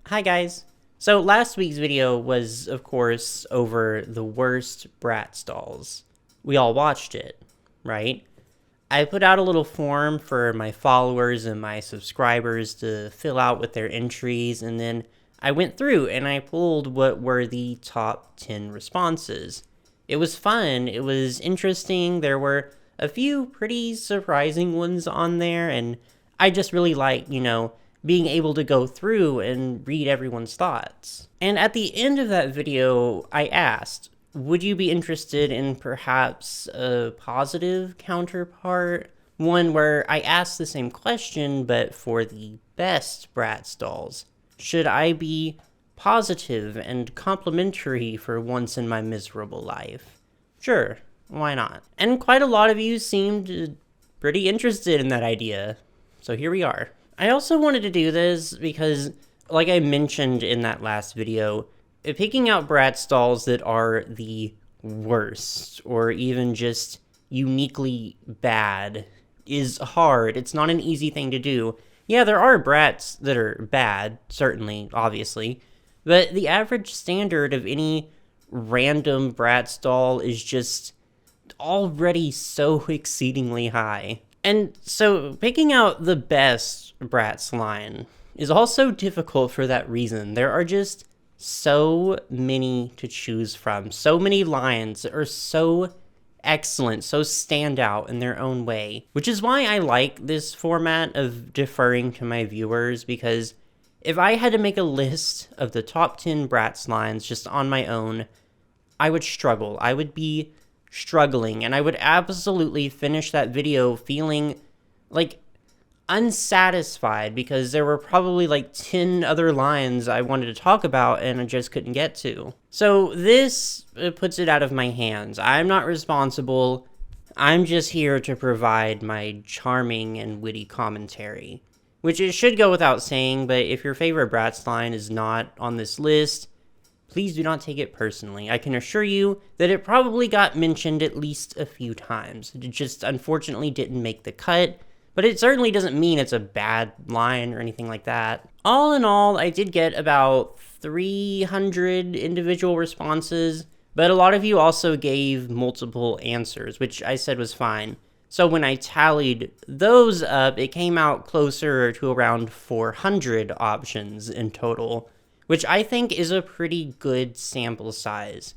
Hi guys! So last week's video was, of course, over the worst Bratz dolls. We all watched it, right? I put out a little form for my followers and my subscribers to fill out with their entries, and then I went through and I pulled what were the top 10 responses. It was fun, it was interesting, there were a few pretty surprising ones on there, and I just really like, being able to go through and read everyone's thoughts. And at the end of that video, I asked, would you be interested in perhaps a positive counterpart? One where I asked the same question, but for the best Bratz dolls. Should I be positive and complimentary for once in my miserable life? Sure, why not? And quite a lot of you seemed pretty interested in that idea. So here we are. I also wanted to do this because, like I mentioned in that last video, picking out Bratz dolls that are the worst, or even just uniquely bad, is hard. It's not an easy thing to do. Yeah, there are Bratz that are bad, certainly, obviously, but the average standard of any random Bratz doll is just already so exceedingly high. And so picking out the best Bratz line is also difficult for that reason. There are just so many to choose from. So many lines that are so excellent, so stand out in their own way. Which is why I like this format of deferring to my viewers, because if I had to make a list of the top 10 Bratz lines just on my own, I would struggle. I would be struggling, and I would absolutely finish that video feeling like unsatisfied because there were probably like 10 other lines I wanted to talk about and I just couldn't get to. So this puts it out of my hands. I'm not responsible. I'm just here to provide my charming and witty commentary, which it should go without saying, but if your favorite Bratz line is not on this list, please do not take it personally. I can assure you that it probably got mentioned at least a few times. It just unfortunately didn't make the cut, but it certainly doesn't mean it's a bad line or anything like that. All in all, I did get about 300 individual responses, but a lot of you also gave multiple answers, which I said was fine. So when I tallied those up, it came out closer to around 400 options in total, which I think is a pretty good sample size.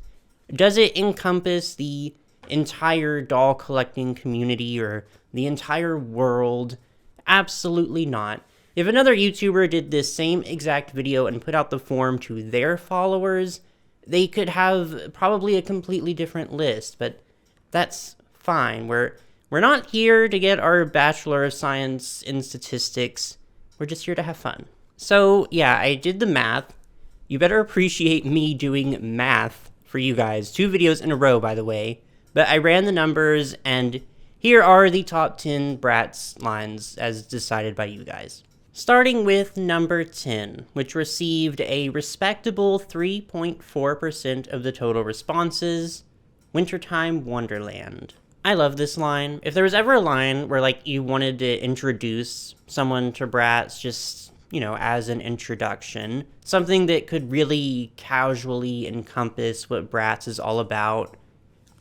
Does it encompass the entire doll collecting community or the entire world? Absolutely not. If another YouTuber did this same exact video and put out the form to their followers, they could have probably a completely different list, but that's fine. We're not here to get our Bachelor of Science in Statistics. We're just here to have fun. So yeah, I did the math. You better appreciate me doing math for you guys. 2 videos in a row, by the way. But I ran the numbers, and here are the top 10 Bratz lines as decided by you guys. Starting with number 10, which received a respectable 3.4% of the total responses, Wintertime Wonderland. I love this line. If there was ever a line where, you wanted to introduce someone to Bratz just, as an introduction, something that could really casually encompass what Bratz is all about,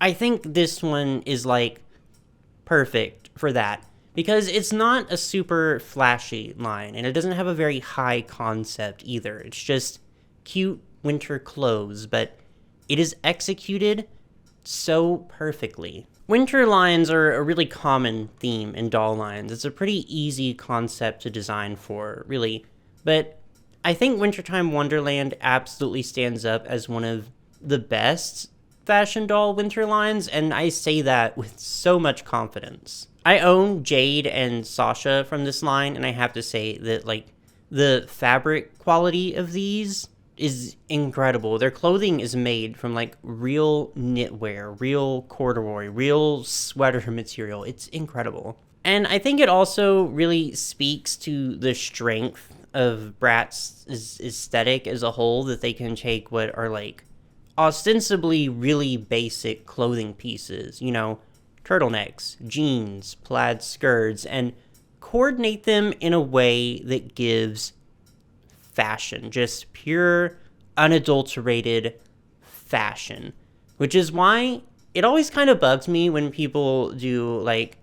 I think this one is, perfect for that. Because it's not a super flashy line, and it doesn't have a very high concept either. It's just cute winter clothes, but it is executed so perfectly. Winter lines are a really common theme in doll lines. It's a pretty easy concept to design for, really. But I think Wintertime Wonderland absolutely stands up as one of the best fashion doll winter lines, and I say that with so much confidence. I own Jade and Sasha from this line, and I have to say that, the fabric quality of these is incredible. Their clothing is made from real knitwear, real corduroy, real sweater material. It's incredible. And I think it also really speaks to the strength of Bratz's aesthetic as a whole, that they can take what are ostensibly really basic clothing pieces, turtlenecks, jeans, plaid skirts, and coordinate them in a way that gives fashion, just pure, unadulterated fashion, which is why it always kind of bugs me when people do, like,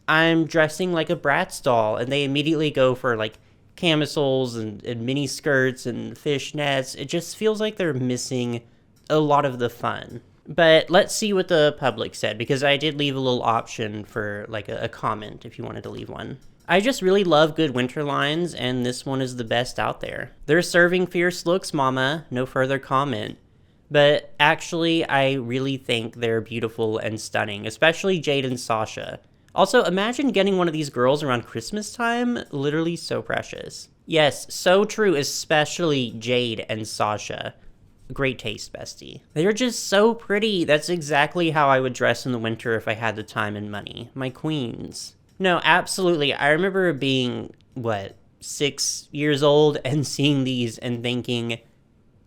I'm dressing like a Bratz doll, and they immediately go for, like, camisoles and mini skirts and fishnets. It just feels like they're missing a lot of the fun. But let's see what the public said, because I did leave a little option for, like, a comment if you wanted to leave one. I just really love good winter lines, and this one is the best out there. They're serving fierce looks, mama. No further comment. But actually, I really think they're beautiful and stunning, especially Jade and Sasha. Also, imagine getting one of these girls around Christmas time. Literally so precious. Yes, so true, especially Jade and Sasha. Great taste, bestie. They're just so pretty. That's exactly how I would dress in the winter if I had the time and money. My queens. No, absolutely. I remember being, 6 years old and seeing these and thinking,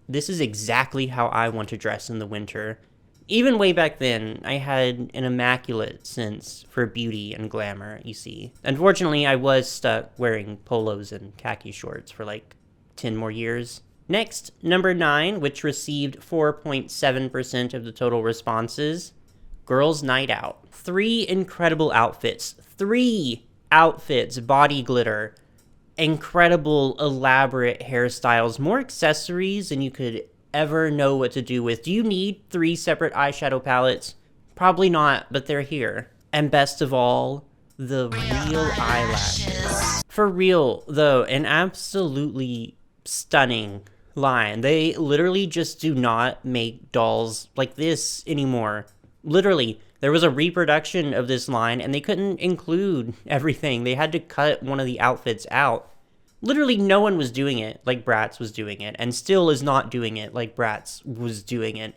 this is exactly how I want to dress in the winter. Even way back then, I had an immaculate sense for beauty and glamour, you see. Unfortunately, I was stuck wearing polos and khaki shorts for like 10 more years. Next, number 9, which received 4.7% of the total responses, Girls' Night Out. 3 incredible outfits. 3 outfits, body glitter, incredible, elaborate hairstyles, more accessories than you could ever know what to do with. Do you need 3 separate eyeshadow palettes? Probably not, but they're here. And best of all, the real eyelashes. For real, though, an absolutely stunning line. They literally just do not make dolls like this anymore. Literally, there was a reproduction of this line, and they couldn't include everything. They had to cut one of the outfits out. Literally, no one was doing it like Bratz was doing it, and still is not doing it like Bratz was doing it.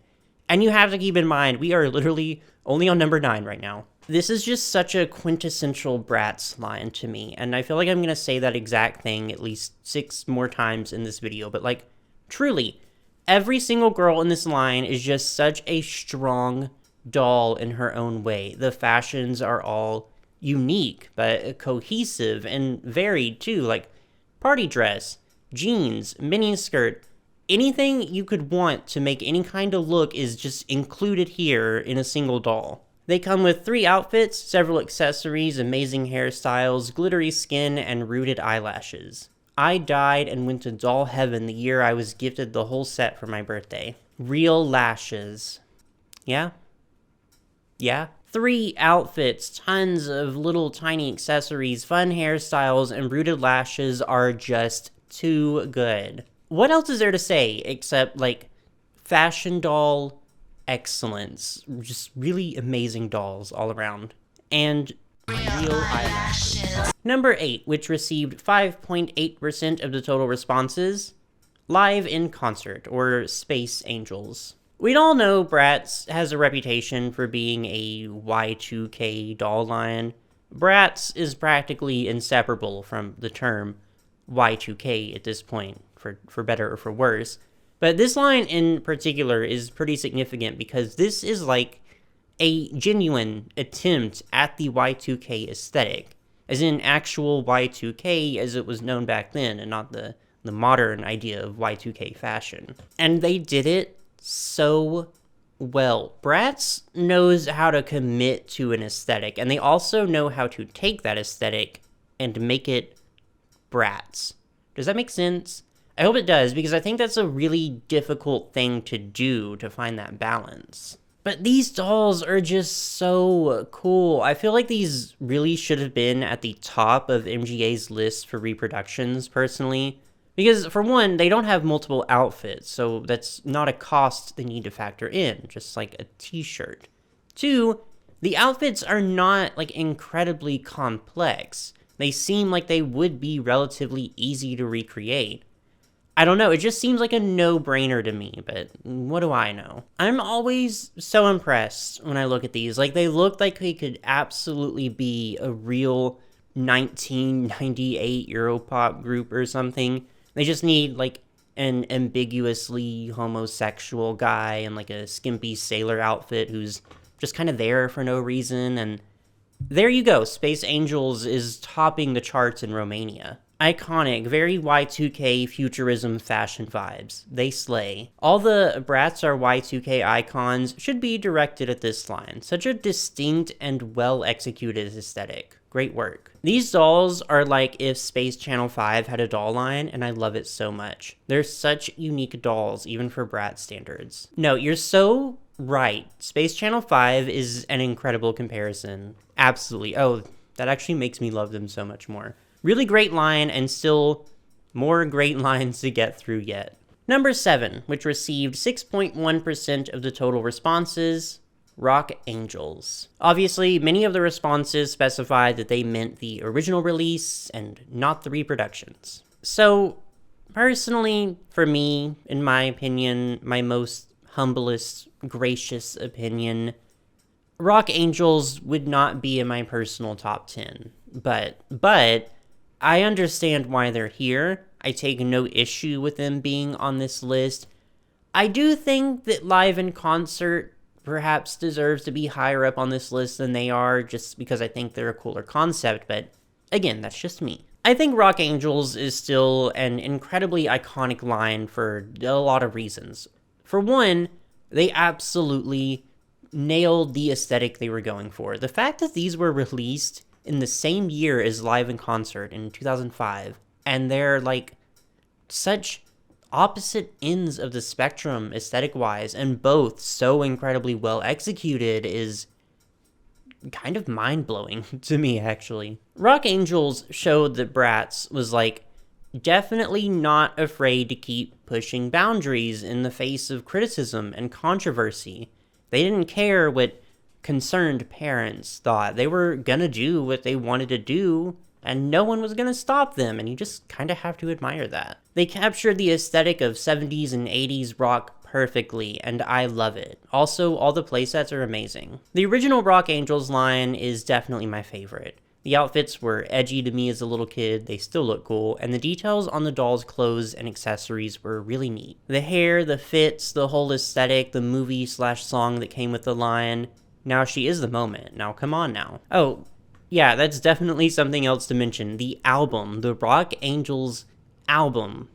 And you have to keep in mind, we are literally only on number 9 right now. This is just such a quintessential Bratz line to me, and I feel like I'm going to say that exact thing at least 6 more times in this video, but like, truly, every single girl in this line is just such a strong doll in her own way. The fashions are all unique, but cohesive and varied too, like party dress, jeans, miniskirt, anything you could want to make any kind of look is just included here in a single doll. They come with 3 outfits, several accessories, amazing hairstyles, glittery skin, and rooted eyelashes. I died and went to doll heaven the year I was gifted the whole set for my birthday. Real lashes. Yeah? Yeah? 3 outfits, tons of little tiny accessories, fun hairstyles, and rooted lashes are just too good. What else is there to say except, like, fashion doll excellence? Just really amazing dolls all around. And real eyelashes. Number 8, which received 5.8% of the total responses, Live in Concert, or Space Angels. We'd all know Bratz has a reputation for being a Y2K doll line. Bratz is practically inseparable from the term Y2K at this point, for better or for worse. But this line in particular is pretty significant because this is like a genuine attempt at the Y2K aesthetic, as in actual Y2K as it was known back then, and not the modern idea of Y2K fashion. And they did it so well. Bratz knows how to commit to an aesthetic, and they also know how to take that aesthetic and make it Bratz. Does that make sense? I hope it does, because I think that's a really difficult thing to do, to find that balance. But these dolls are just so cool. I feel like these really should have been at the top of MGA's list for reproductions, personally. Because, for one, they don't have multiple outfits, so that's not a cost they need to factor in, just like a t-shirt. 2, the outfits are not, like, incredibly complex. They seem like they would be relatively easy to recreate. I don't know, it just seems like a no-brainer to me, but what do I know? I'm always so impressed when I look at these. Like, they look like they could absolutely be a real 1998 Europop group or something. They just need, like, an ambiguously homosexual guy in, like, a skimpy sailor outfit who's just kind of there for no reason, and there you go. Space Angels is topping the charts in Romania. Iconic, very Y2K futurism fashion vibes. They slay. All the Bratz are Y2K icons should be directed at this line. Such a distinct and well-executed aesthetic. Great work. These dolls are like if Space Channel 5 had a doll line, and I love it so much. They're such unique dolls, even for Bratz standards. No, you're so right. Space Channel 5 is an incredible comparison. Absolutely. Oh, that actually makes me love them so much more. Really great line, and still more great lines to get through yet. Number 7, which received 6.1% of the total responses, Rock Angels. Obviously, many of the responses specified that they meant the original release and not the reproductions. So, personally, for me, in my opinion, my most humblest, gracious opinion, Rock Angels would not be in my personal top 10. But I understand why they're here. I take no issue with them being on this list. I do think that live in concert perhaps deserves to be higher up on this list than they are, just because I think they're a cooler concept, but again, that's just me. I think Rock Angels is still an incredibly iconic line for a lot of reasons. For one, they absolutely nailed the aesthetic they were going for. The fact that these were released in the same year as Live in Concert in 2005, and they're like such opposite ends of the spectrum aesthetic-wise, and both so incredibly well executed, is kind of mind-blowing to me, actually. Rock Angels showed that Bratz was like definitely not afraid to keep pushing boundaries in the face of criticism and controversy. They didn't care what concerned parents thought. They were gonna do what they wanted to do, and no one was gonna stop them, and you just kind of have to admire that. They captured the aesthetic of 70s and 80s rock perfectly, and I love it. Also, all the playsets are amazing. The original Rock Angels line is definitely my favorite. The outfits were edgy to me as a little kid, they still look cool, and the details on the dolls' clothes and accessories were really neat. The hair, the fits, the whole aesthetic, the movie/song that came with the line. Now she is the moment. Now come on now. Oh, yeah, that's definitely something else to mention. The album, the Rock Angels album,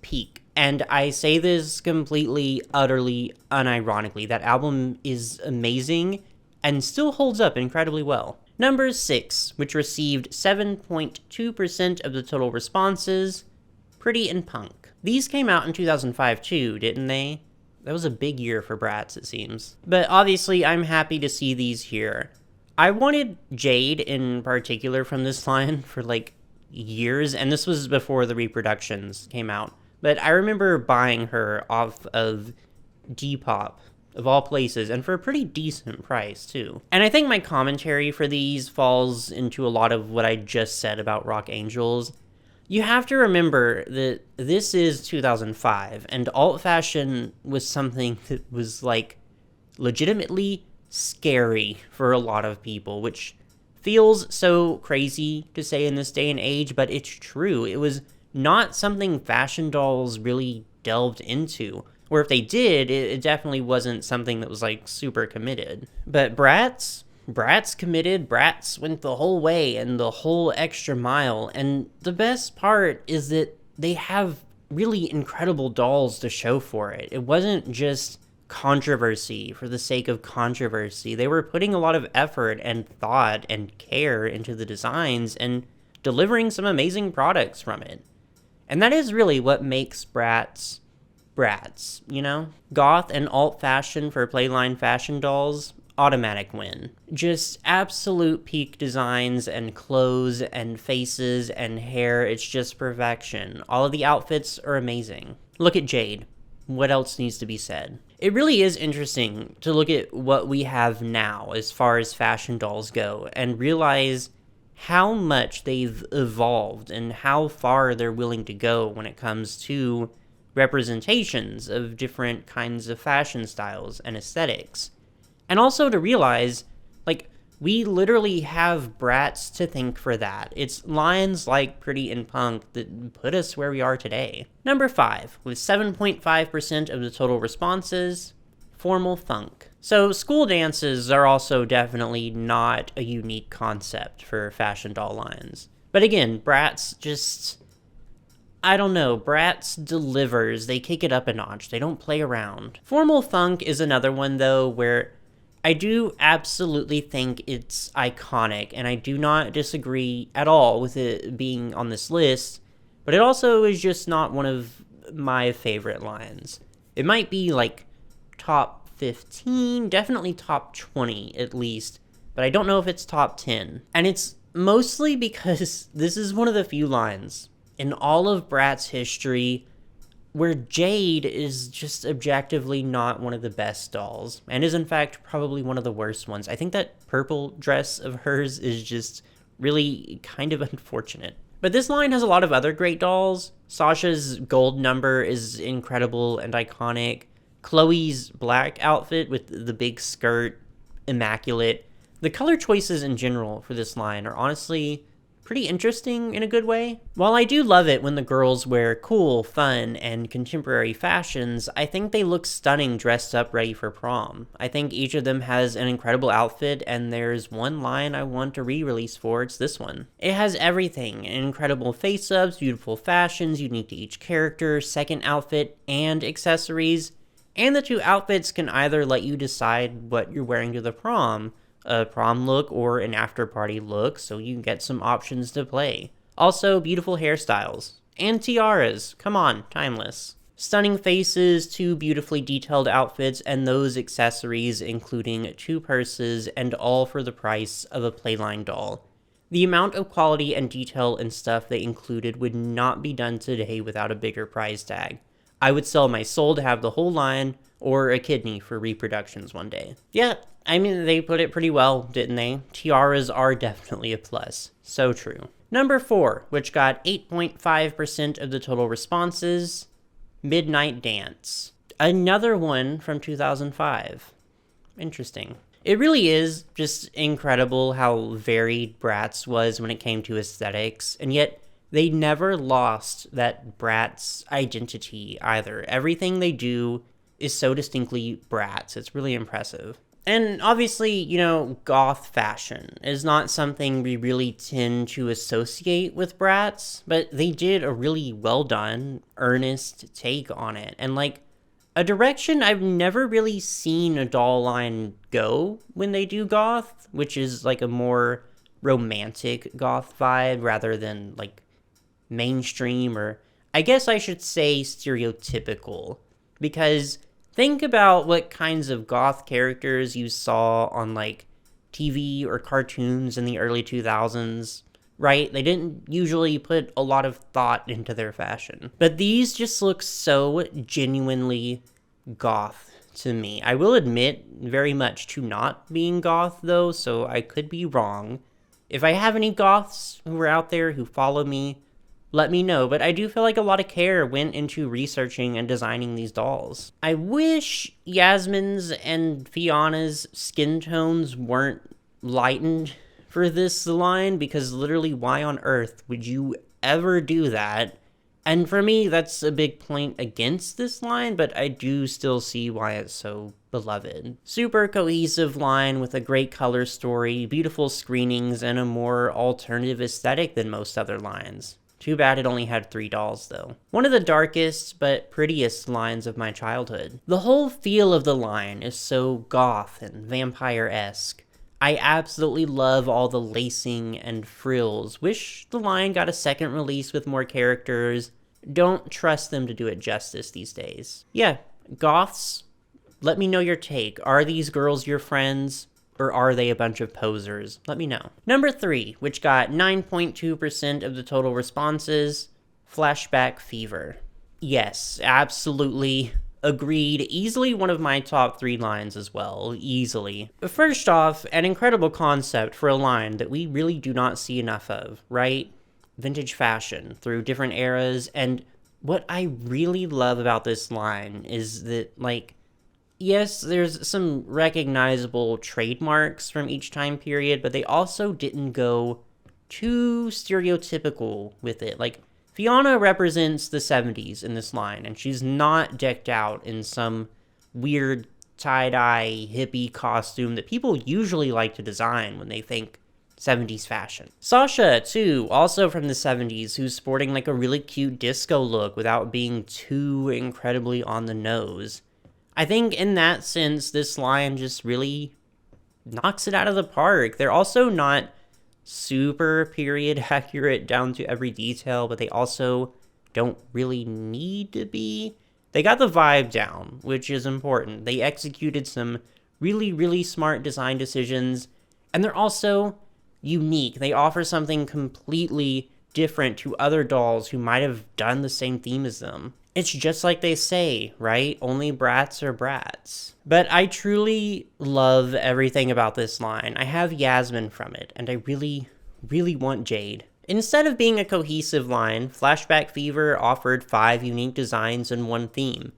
peak. And I say this completely, utterly, unironically. That album is amazing and still holds up incredibly well. Number 6, which received 7.2% of the total responses, Pretty in Punk. These came out in 2005 too, didn't they? That was a big year for Bratz, it seems. But obviously, I'm happy to see these here. I wanted Jade in particular from this line for like years, and this was before the reproductions came out. But I remember buying her off of Depop, of all places, and for a pretty decent price too. And I think my commentary for these falls into a lot of what I just said about Rock Angels. You have to remember that this is 2005, and alt fashion was something that was like legitimately scary for a lot of people, which feels so crazy to say in this day and age, but it's true. It was not something fashion dolls really delved into. Or if they did, it definitely wasn't something that was like super committed. But Bratz committed, Bratz went the whole way and the whole extra mile. And the best part is that they have really incredible dolls to show for it. It wasn't just controversy for the sake of controversy. They were putting a lot of effort and thought and care into the designs and delivering some amazing products from it. And that is really what makes Bratz, you know? Goth and alt fashion for Playline fashion dolls, automatic win. Just absolute peak designs and clothes and faces and hair, it's just perfection. All of the outfits are amazing. Look at Jade. What else needs to be said? It really is interesting to look at what we have now as far as fashion dolls go and realize how much they've evolved and how far they're willing to go when it comes to representations of different kinds of fashion styles and aesthetics. And also to realize, like, we literally have Bratz to thank for that. It's lines like Pretty in Punk that put us where we are today. Number 5, with 7.5% of the total responses, Formal Funk. So school dances are also definitely not a unique concept for fashion doll lines. But again, Bratz just, I don't know, Bratz delivers. They kick it up a notch. They don't play around. Formal Funk is another one, though, where I do absolutely think it's iconic, and I do not disagree at all with it being on this list, but it also is just not one of my favorite lines. It might be like top 15, definitely top 20 at least, but I don't know if it's top 10. And it's mostly because this is one of the few lines in all of Bratz history where Jade is just objectively not one of the best dolls, and is in fact probably one of the worst ones. I think that purple dress of hers is just really kind of unfortunate. But this line has a lot of other great dolls. Sasha's gold number is incredible and iconic. Chloe's black outfit with the big skirt, immaculate. The color choices in general for this line are honestly pretty interesting in a good way. While I do love it when the girls wear cool, fun, and contemporary fashions, I think they look stunning dressed up ready for prom. I think each of them has an incredible outfit, and there's one line I want to re-release for, it's this one. It has everything, incredible face-ups, beautiful fashions unique to each character, second outfit, and accessories, and the two outfits can either let you decide what you're wearing to the prom, a prom look or an after party look, so you can get some options to play. Also, beautiful hairstyles. And tiaras. Come on, timeless. Stunning faces, two beautifully detailed outfits, and those accessories including two purses, and all for the price of a Playline doll. The amount of quality and detail and stuff they included would not be done today without a bigger price tag. I would sell my soul to have the whole line, or a kidney for reproductions one day. Yeah, I mean, they put it pretty well, didn't they? Tiaras are definitely a plus. So true. Number 4, which got 8.5% of the total responses, Midnight Dance. Another one from 2005. Interesting. It really is just incredible how varied Bratz was when it came to aesthetics, and yet they never lost that Bratz identity either. Everything they do is so distinctly Bratz. It's really impressive. And obviously, you know, goth fashion is not something we really tend to associate with Bratz, but they did a really well done, earnest take on it. And like, a direction I've never really seen a doll line go when they do goth, which is like a more romantic goth vibe rather than like mainstream, or I guess I should say stereotypical, because think about what kinds of goth characters you saw on like TV or cartoons in the early 2000s, right? They didn't usually put a lot of thought into their fashion. But these just look so genuinely goth to me. I will admit very much to not being goth though, so I could be wrong. If I have any goths who are out there who follow me, let me know, but I do feel like a lot of care went into researching and designing these dolls. I wish Yasmin's and Fiona's skin tones weren't lightened for this line, because literally why on earth would you ever do that? And for me, that's a big point against this line, but I do still see why it's so beloved. Super cohesive line with a great color story, beautiful screenings, and a more alternative aesthetic than most other lines. Too bad it only had 3 dolls, though. One of the darkest but prettiest lines of my childhood. The whole feel of the line is so goth and vampire-esque. I absolutely love all the lacing and frills. Wish the line got a second release with more characters. Don't trust them to do it justice these days. Yeah, goths, let me know your take. Are these girls your friends? Or are they a bunch of posers? Let me know. Number 3, which got 9.2% of the total responses, Flashback Fever. Yes, absolutely. Agreed. Easily one of my top 3 lines as well. Easily. First off, an incredible concept for a line that we really do not see enough of, right? Vintage fashion through different eras. And what I really love about this line is that, like, yes, there's some recognizable trademarks from each time period, but they also didn't go too stereotypical with it. Like, Fiona represents the 70s in this line, and she's not decked out in some weird tie-dye hippie costume that people usually like to design when they think 70s fashion. Sasha, too, also from the 70s, who's sporting like a really cute disco look without being too incredibly on the nose. I think in that sense, this line just really knocks it out of the park. They're also not super period accurate down to every detail, but they also don't really need to be. They got the vibe down, which is important. They executed some really, really smart design decisions, and they're also unique. They offer something completely different to other dolls who might have done the same theme as them. It's just like they say, right? Only Bratz are Bratz. But I truly love everything about this line. I have Yasmin from it, and I really, really want Jade. Instead of being a cohesive line, Flashback Fever offered 5 unique designs and 1 theme.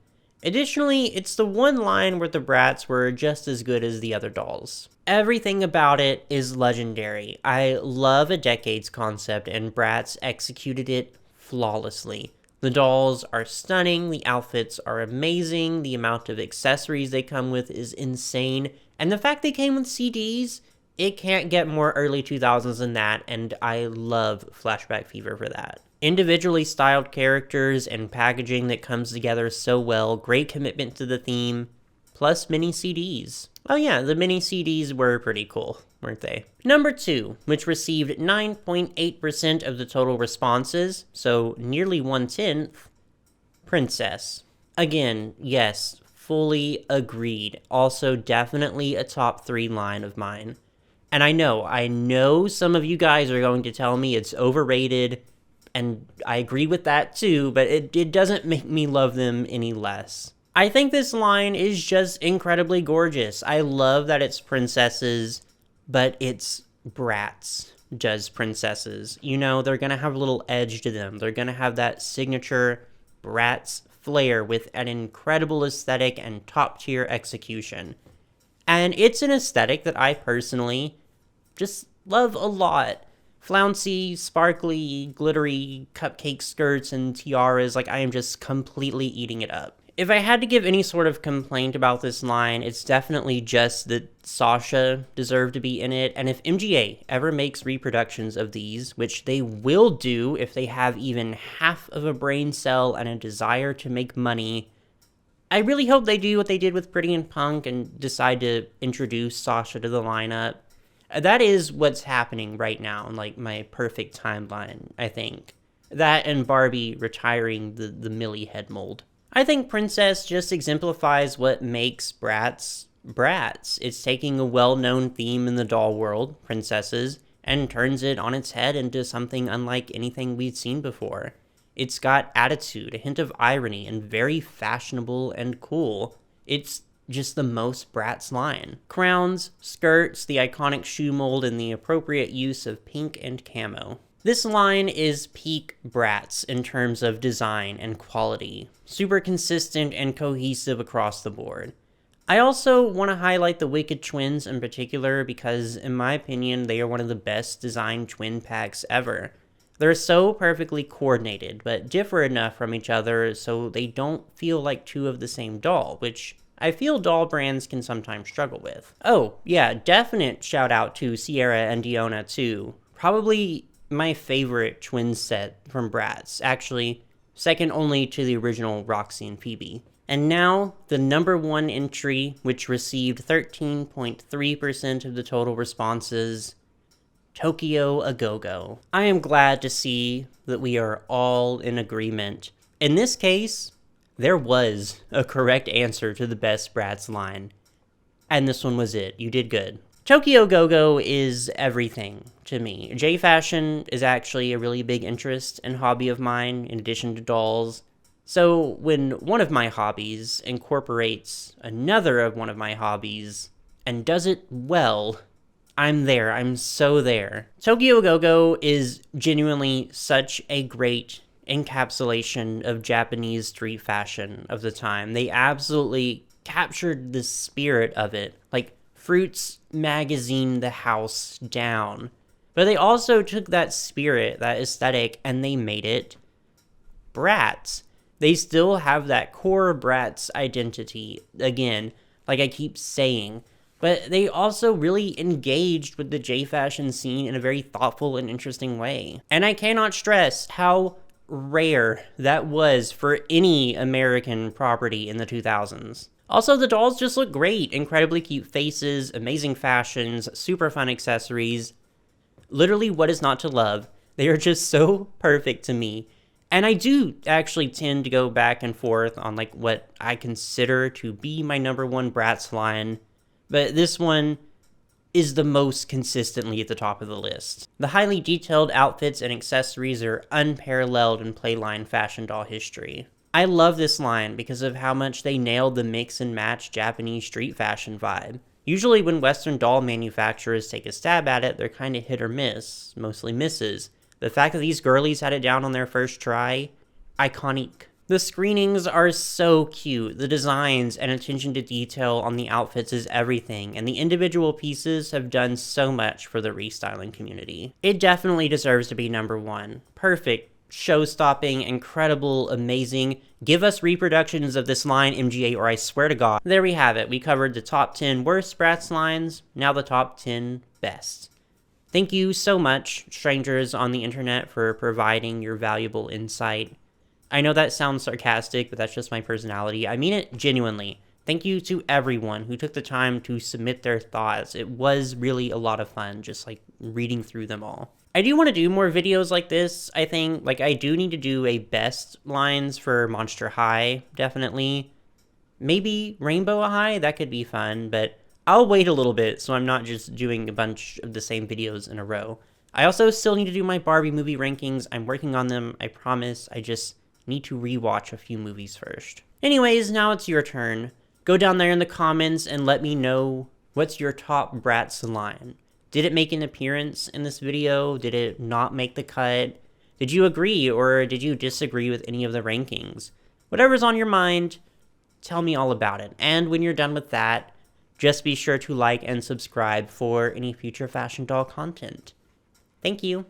Additionally, it's the one line where the Bratz were just as good as the other dolls. Everything about it is legendary. I love a decades concept, and Bratz executed it flawlessly. The dolls are stunning, the outfits are amazing, the amount of accessories they come with is insane, and the fact they came with CDs, it can't get more early 2000s than that, and I love Flashback Fever for that. Individually styled characters and packaging that comes together so well, great commitment to the theme, plus mini CDs. Oh yeah, the mini CDs were pretty cool, weren't they? Number 2, which received 9.8% of the total responses, so nearly 1/10, Princess. Again, yes, fully agreed. Also definitely a top 3 line of mine. And I know some of you guys are going to tell me it's overrated, and I agree with that too, but it doesn't make me love them any less. I think this line is just incredibly gorgeous. I love that it's princesses, but it's Bratz does princesses. You know, they're gonna have a little edge to them. They're gonna have that signature Bratz flair with an incredible aesthetic and top-tier execution. And it's an aesthetic that I personally just love a lot. Flouncy, sparkly, glittery cupcake skirts and tiaras, like I am just completely eating it up. If I had to give any sort of complaint about this line, it's definitely just that Sasha deserved to be in it, and if MGA ever makes reproductions of these, which they will do if they have even half of a brain cell and a desire to make money, I really hope they do what they did with Pretty and Punk and decide to introduce Sasha to the lineup. That is what's happening right now in like my perfect timeline, I think. That and Barbie retiring the Millie head mold. I think Princess just exemplifies what makes Bratz Bratz. It's taking a well-known theme in the doll world, princesses, and turns it on its head into something unlike anything we'd seen before. It's got attitude, a hint of irony, and very fashionable and cool. It's just the most Bratz line. Crowns, skirts, the iconic shoe mold, and the appropriate use of pink and camo. This line is peak Bratz in terms of design and quality. Super consistent and cohesive across the board. I also want to highlight the Wicked Twins in particular because, in my opinion, they are one of the best designed twin packs ever. They're so perfectly coordinated, but differ enough from each other so they don't feel like two of the same doll, which I feel doll brands can sometimes struggle with. Oh, yeah, definite shout out to Sierra and Diona too. Probably my favorite twin set from Bratz, actually second only to the original Roxy and Phoebe. And now, the number 1 entry, which received 13.3% of the total responses, Tokyo A Go-Go. I am glad to see that we are all in agreement. In this case, there was a correct answer to the best Bratz line. And this one was it. You did good. Tokyo Go-Go is everything to me. J-Fashion is actually a really big interest and hobby of mine, in addition to dolls. So when one of my hobbies incorporates another of one of my hobbies and does it well, I'm there. I'm so there. Tokyo Go-Go is genuinely such a great encapsulation of Japanese street fashion of the time. They absolutely captured the spirit of it. Like, Fruits magazine the house down. But they also took that spirit, that aesthetic, and they made it Bratz. They still have that core Bratz identity, again, like I keep saying, but they also really engaged with the J-fashion scene in a very thoughtful and interesting way. And I cannot stress how rare that was for any American property in the 2000s. Also, the dolls just look great. Incredibly cute faces, amazing fashions, super fun accessories. Literally, what is not to love? They are just so perfect to me. And I do actually tend to go back and forth on like what I consider to be my number one Bratz line, but this one is the most consistently at the top of the list. The highly detailed outfits and accessories are unparalleled in Playline fashion doll history. I love this line because of how much they nailed the mix and match Japanese street fashion vibe. Usually when Western doll manufacturers take a stab at it, they're kind of hit or miss, mostly misses. The fact that these girlies had it down on their first try, iconic. The screenings are so cute. The designs and attention to detail on the outfits is everything, and the individual pieces have done so much for the restyling community. It definitely deserves to be number one. Perfect, show-stopping, incredible, amazing. Give us reproductions of this line, MGA, or I swear to God. There we have it. We covered the top 10 worst Bratz lines, now the top 10 best. Thank you so much, strangers on the internet, for providing your valuable insight. I know that sounds sarcastic, but that's just my personality. I mean it genuinely. Thank you to everyone who took the time to submit their thoughts. It was really a lot of fun, just like reading through them all. I do want to do more videos like this, I think. Like, I do need to do a best lines for Monster High, definitely. Maybe Rainbow High, that could be fun, but I'll wait a little bit so I'm not just doing a bunch of the same videos in a row. I also still need to do my Barbie movie rankings. I'm working on them, I promise. I just need to rewatch a few movies first. Anyways, now it's your turn. Go down there in the comments and let me know what's your top Bratz line. Did it make an appearance in this video? Did it not make the cut? Did you agree or did you disagree with any of the rankings? Whatever's on your mind, tell me all about it. And when you're done with that, just be sure to like and subscribe for any future fashion doll content. Thank you.